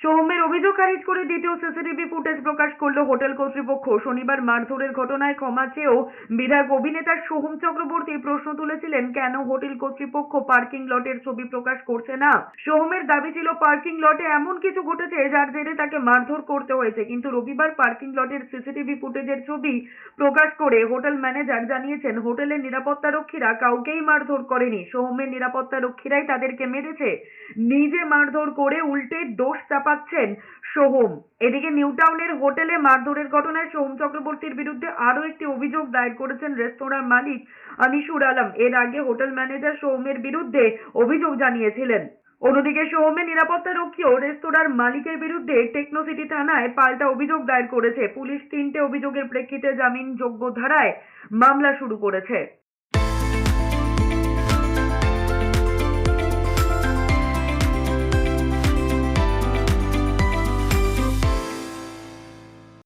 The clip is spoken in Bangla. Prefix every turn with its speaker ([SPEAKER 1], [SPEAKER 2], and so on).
[SPEAKER 1] সোহমের অভিযোগ খারিজ করে দ্বিতীয় সিসিটিভি ফুটেজ প্রকাশ করলো হোটেল কর্তৃপক্ষ। শনিবার মারধরের ঘটনায় ক্ষমা চেয়েও বিধায়ক অভিনেতা সোহম চক্রবর্তী প্রশ্ন তুলেছিলেন, কেন হোটেল কর্তৃপক্ষ পার্কিং লটের ছবি প্রকাশ করছে না। সোহমের দাবি ছিল পার্কিং লটে এমন কিছু ঘটেছে যার জেরে তাকে মারধর করতে হয়েছে, কিন্তু রবিবার পার্কিং লটের সিসিটিভি ফুটেজের ছবি প্রকাশ করে হোটেল ম্যানেজার জানিয়েছেন হোটেলের নিরাপত্তারক্ষীরা কাউকেই মারধর করেনি, সোহমের নিরাপত্তারক্ষীরাই তাদেরকে মেরেছে। নিজে মারধর করে উল্টে দোষ চাপাচ্ছেন সোহম। এদিকে নিউ টাউনের হোটেলে মারধরের ঘটনায় সোহম চক্রবর্তীর বিরুদ্ধে আরো একটি অভিযোগ দায়ের করেছেন রেস্তোরাঁর মালিক আনিসুর আলম। এর আগে হোটেল ম্যানেজার সোহমের বিরুদ্ধে অভিযোগ জানিয়েছিলেন। অন্যদিকে সোহমের নিরাপত্তারক্ষীও রেস্তোরাঁর মালিকের বিরুদ্ধে টেকনোসিটি থানায় পাল্টা অভিযোগ দায়ের করেছে। পুলিশ 3টে অভিযোগের প্রেক্ষিতে জামিনযোগ্য ধারায় মামলা শুরু করেছে।